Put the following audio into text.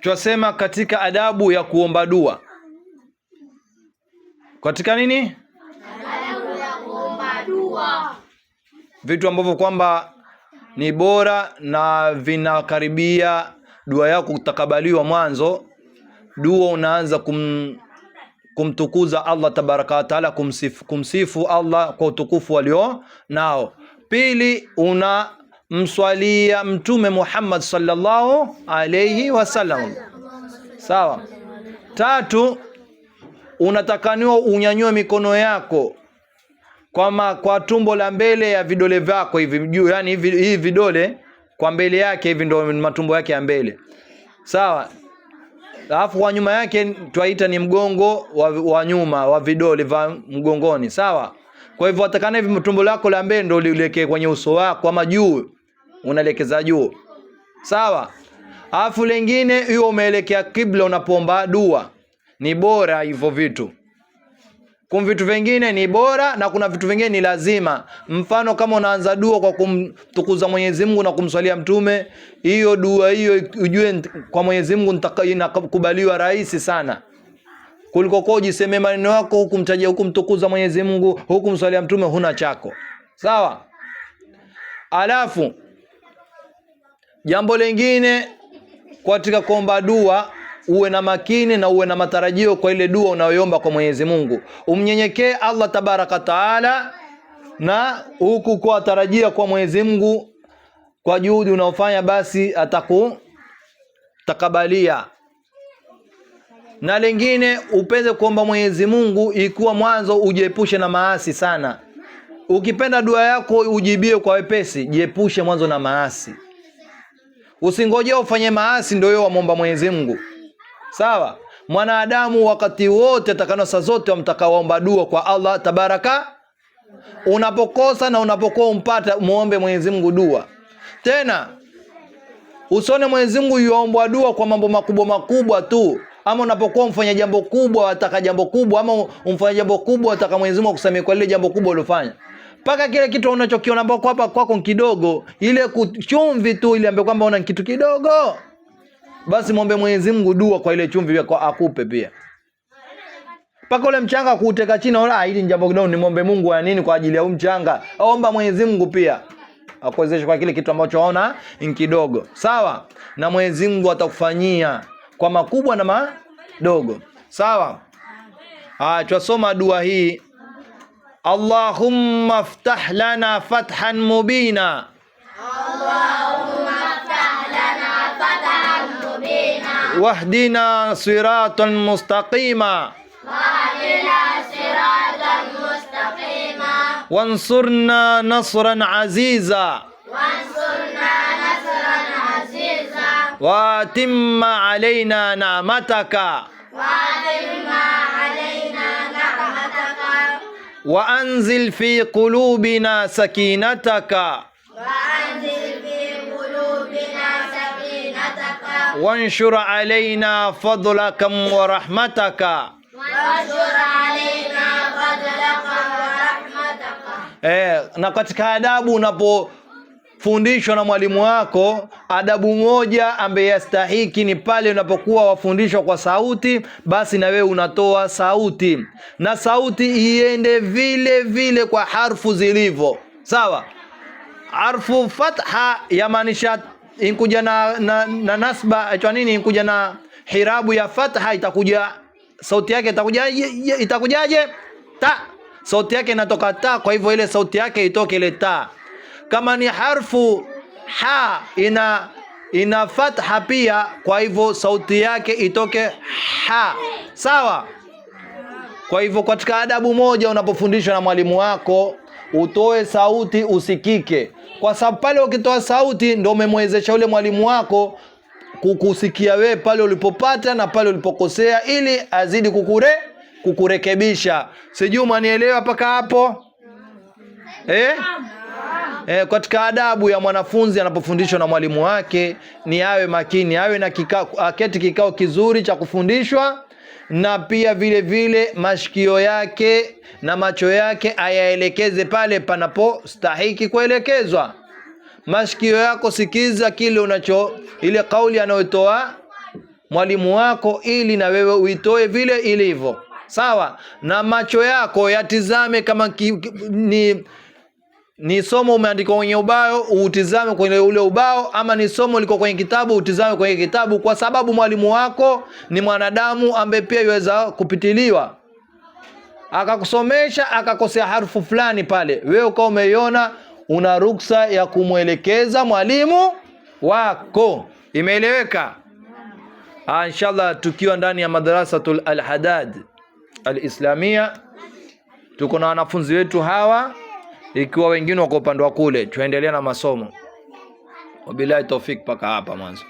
twasema katika adabu ya kuomba dua. Katika nini? Adabu ya kuomba dua. Vitu ambavyo kwamba ni bora na vinakaribia dua yako kutakabaliwa. Mwanzo dua unaanza kumtukuza Allah tabaraka wa taala, kumsifu Allah kwa utukufu alio nao. Pili, unamswalia Mtume Muhammad sallallahu alayhi wasallam. Sawa. Tatu, unatakaniwa unyanyue mikono yako kwa tumbo la mbele ya vidole vyako hivi juu, yani hivi vidole kwa mbele yake hivi ndio matumbo yake ya mbele. Sawa. Alafu kwa nyuma yake twaita ni mgongo wa nyuma wa vidole vya mgongoni. Sawa. Kwa hivyo atakana hivi tumbo lako la mbele ndio ulielekee kwenye uso wako, ama juu unaelekeza juu. Sawa. Alafu lingine hiyo umeelekea kibla unapoomba dua. Ni bora hivyo vitu. Kuna vitu vingine ni bora na kuna vitu vingine ni lazima. Mfano kama unaanza dua kwa kumtukuza Mwenyezi Mungu na kumswalia Mtume, hiyo dua hiyo ujue kwa Mwenyezi Mungu inakubaliwa rahisi sana. Kuliko kwa ujiseme maneno yako hukumtajia, hukumtukuza Mwenyezi Mungu, hukumswalia Mtume, huna chako. Sawa? Alafu jambo lingine katika kuomba dua, uwe na makini na uwe na matarajio kwa ile dua unayoomba kwa Mwenyezi Mungu. Umnyenyekee Allah tabaraka taala, na huku kwa tarajia kwa Mwenyezi Mungu kwa juhudi unaofanya, basi atakutakabalia. Na lingine upende kuomba Mwenyezi Mungu ikuwa mwanzo ujiepushe na maasi sana. Ukipenda dua yako ujibie kwa wepesi, jiepushe mwanzo na maasi. Usingoje ufanye maasi ndio wewe muomba Mwenyezi Mungu. Sawa? Mwanadamu wakati wote atakana saa zote amtakaoomba dua kwa Allah tabaraka. Unapokosa na unapokuwa umpata, muombe Mwenyezi Mungu dua. Tena usone Mwenyezi Mungu yuomba dua kwa mambo makubwa tu. Ama unapokuwa mfanya jambo kubwa, ataka jambo kubwa, ama umfanya jambo kubwa ataka Mwenyezi Mungu akusamee kwa ile jambo kubwa ulofanya. Paka kile kitu unachokiona ambako hapa kwako kidogo, ile kuchumvi tu ile ambaye kwamba una kitu kidogo, basi muombe Mwenyezi Mungu dua kwa ile chumvi yako akupe pia. Paka ule mchanga kuuteka chini, hili ni jambo kidogo, ni muombe Mungu ya nini kwa ajili ya mchanga. Omba Mwenyezi Mungu pia akuwezeshe kwa kile kitu ambacho unaona ni kidogo. Sawa? Na Mwenyezi Mungu atakufanyia kwa makubwa na madogo. Sawa? Twasoma dua hii. Allahumma ftah lana fathan mubina. Allahumma ftah lana fathan mubina. Wahdina siratan mustaqima. Wahdina siratan mustaqima. Wansurna nasran aziza. Wansurna nasran aziza. Watimma alaina na'mataka. Watimma alaina na'mataka. وأنزل في قلوبنا سكينتك. وأنزل في قلوبنا سكينتك. وانشر علينا فضلك ورحمتك. وانشر علينا فضلك ورحمتك. Na katika adabu unapofundishwa na mwalimu wako, adabu moja ambaye yastahiki ni pale unapokuwa wafundishwa kwa sauti, basi na wewe unatoa sauti, na sauti iende vile vile kwa harfu zilivyo. Sawa? Harfu fatha yamaanisha inkuja na nasba, aitwa nini, inkuja na hirabu ya fatha, itakuja sauti yake itakujaje? Ta. Sauti yake inatoka ta, kwa hivyo ile sauti yake itoke ile ta. Kama ni harfu ha ina fatha pia, kwa hivyo sauti yake itoke ha. Sawa? Kwa hivyo katika adabu moja unapofundishwa na mwalimu wako, utoe sauti usikike, kwa sababu pale ukitoa sauti ndio umemwezesha ule mwalimu wako kukusikia wewe pale ulipopata na pale ulipokosea, ili azidi kukurekebisha. Sijui umanielewa paka hapo? Katika adabu ya mwanafunzi anapofundishwa na mwalimu wake ni awe makini, awe na kikao kizuri cha kufundishwa, na pia vile vile mashikio yake na macho yake ayaelekeze pale panapostahiki kuelekezwa. Mashikio yako sikiza kile ile kauli anayotoa mwalimu wako ili na wewe uitoe vile ilivyo. Sawa? Na macho yako yatizame kama ni somo umeandika kwenye ubao, utizame kwenye ule ubao, ama ni somo liko kwenye kitabu, utizame kwenye kitabu, kwa sababu mwalimu wako ni mwanadamu ambaye pia yuweza kupitiliwa. Akakusomesha akakosea harfu fulani pale, wewe ukawa umeiona, una ruksa ya kumwelekeza mwalimu wako. Imeeleweka? Inshallah tukiwa ndani ya madrasatul Al-Hadad Al-Islamia, tuko na wanafunzi wetu hawa, ikiwa wengine wako upande wa kule, tuendelea na masomo. Wabillahi tawfik paka hapa mwanzo.